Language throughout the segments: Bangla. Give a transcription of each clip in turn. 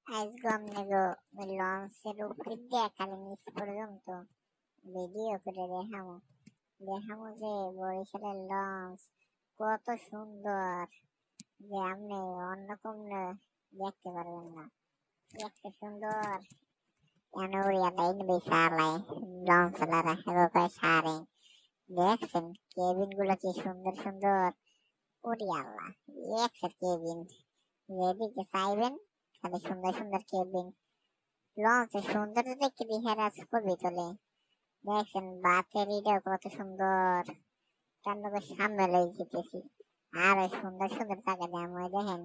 আজকে আপনাকে লঞ্চের উপরে দিয়ে খালি নিচ পর্যন্ত ভিডিও করে দেখামো যে বরিশালের লঞ্চ কত সুন্দর যে আপনি অন্য কোনো দেখতে পারবেন না। দেখতে সুন্দর কেন উড়িয়া লাইন বিশালায় লঞ্চ চালারা এবার সারে দেখছেন কেবিন গুলো কি সুন্দর সুন্দর। উড়িয়া আল্লাহ একসাথে কেবিন যেদিকে চাইবেন খালি সুন্দর সুন্দর কেবিন। লঞ্চের সৌন্দর্য দেখে দিহারা ছবি তোলে। দেখছেন বাতেরিটাও কত সুন্দর। চন্দ্রকে সামনে লই যেতেছি আর সুন্দর সুন্দর জায়গা দিয়ে দেখেন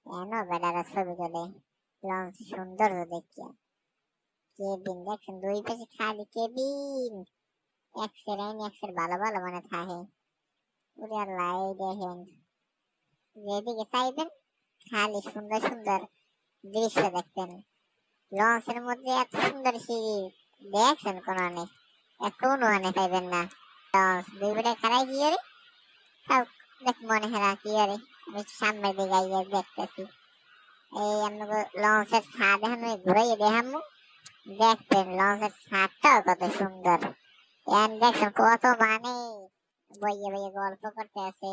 এন বেড়ারা ছবি তোলে লঞ্চের সৌন্দর্য দেখিয়া। কেবিন দেখছেন দুই পাশে খালি কেবিন একসের একসের ভালো ভালো মানে থাকে। ওরে আল্লাহ এই দেখেন যেদিকে চাইবেন খালি সুন্দর সুন্দর দৃশ্য দেখবেন। লঞ্চের মধ্যে এত সুন্দর সিঁড়ি দেখছেন কোন অনেক এখনো অনেক পাইবেন না। লঞ্চ দুই বেটা খারাই কি রে সব দেখ মনে হারা কি রে আমি সামনের দিকে আইয়া দেখতেছি। এই আমাকে লঞ্চের ছাদ এখন ঘুরাইয়ে দেখামু দেখবেন লঞ্চের ছাদটাও কত সুন্দর। দেখছেন কত মানে বইয়ে বইয়ে গল্প করতে আছে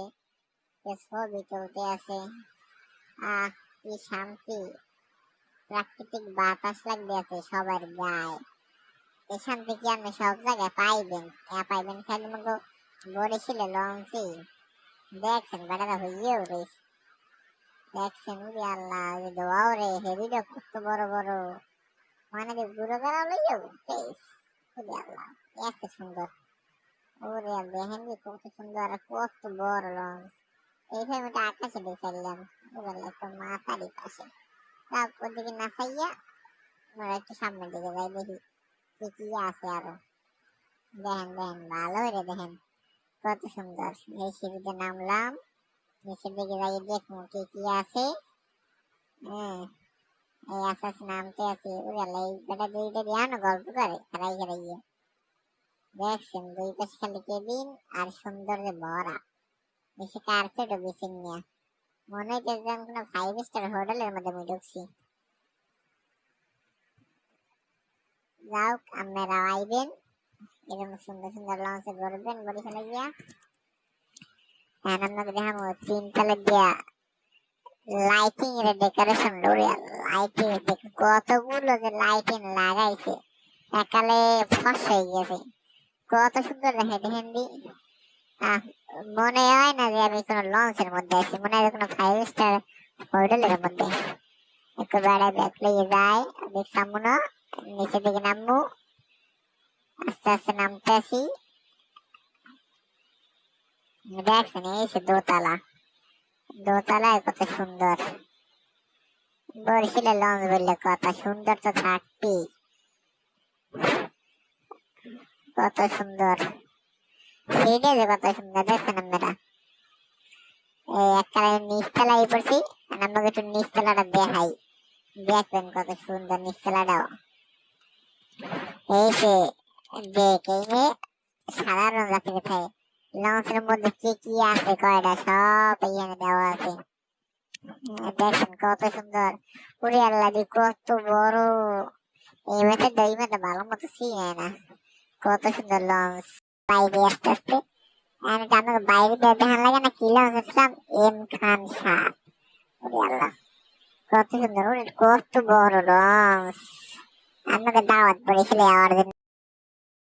ছবি তুলতে আছে। কি শান্তি প্রাকৃতিক বাতাস লাগবে আছে সবার গায়ে। এখান থেকে আপনি সব জায়গায় পাইবেন খালি মতো বরিশালে লঞ্চে দেখছেন বেটারা হইয়ে উঠেছে। দেখছেন উড়ি আল্লাহ দোয়াও রে হেরিটা কত বড় বড় মানে ঘুরে বেড়া লইয়ে উঠতেছে। উড়ি আল্লাহ এত সুন্দর। ওরে দেখেন কত সুন্দর আর কত বড় লঞ্চ। এই ফ্যামিলিটা আকাশে দেখছিলাম একটু মাথারই পাশে ওদিকে না চাইয়া আমরা একটু সামনের দিকে যাই দেখি কি কি আছে আরো। দেখেন দেখেন ভালো হয়ে দেখেন কত সুন্দর। এই সিঁড়িতে নামলাম নিচের দিকে যাই দেখবো কি কি আছে। হ্যাঁ এই আস্তে আস্তে নামতে আছে উড়ালে এই বেটা দুইটা দিয়ে গল্প করে খারাই খারাইয়ে। দেখছেন দুই পাশে খালি কেবিন আর সৌন্দর্যে ভরা নিচে কার্পেটও বিছিয়ে নিয়ে মনে হচ্ছে যেন কোনো 5 স্টার হোটেলের মধ্যে আমি ঢুকছি। যাও আপনারা আইবেন এরকম সুন্দর সুন্দর লঞ্চে ঘুরবেন বরিশালে গিয়া। আপনাকে দেখাবো 3 তলা দিয়া লাইটিং এর ডেকোরেশন লাইটিং কতগুলো যে লাইটিং লাগাইছে একালে ফস হয়ে গেছে কত সুন্দর দেখে দেখেন দি। মনে হয় না যে আমি কোনো লঞ্চের মধ্যে আছি মনে হয় কোনো 5 স্টার হোটেলের মধ্যে। একটু বেড়ায় ব্যাগ লিয়ে যাই দেখলাম না নিচের দিকে নামবো আস্তে আস্তে নামতে আসি। দেখছেন এই সে দোতলায় কত সুন্দর। বরিশালের লঞ্চ বললে কত সুন্দর তো থাকবি কত সুন্দর সিঁড়ি যে কত সুন্দর দেখছেন আপনারা। এই একবারে নিচতলায় পড়ছি আমাকে একটু নিচতলাটা দেখাই দেখবেন কত সুন্দর নিচতলাটাও। এই যে দেখে সারা রঙ রাখতে থাকে লঞ্চের মধ্যে কি কি আছে কয়টা সব এখানে দেওয়া আছে। দেখেন কত সুন্দর। উড়ে আল্লাহ কত বড় এই মেয়েটা ভালো মতো চিনে না কত সুন্দর লঞ্চ। বাইরে আস্তে আস্তে আমি আপনাকে বাইরে দিয়ে দেখান লাগে না কি লঞ্চ দেখলাম এম খান শাহ। উড়ে আল্লাহ কত সুন্দর কত বড় লঞ্চ। আপনাকে দাওয়াত পড়েছিল আমার জন্য।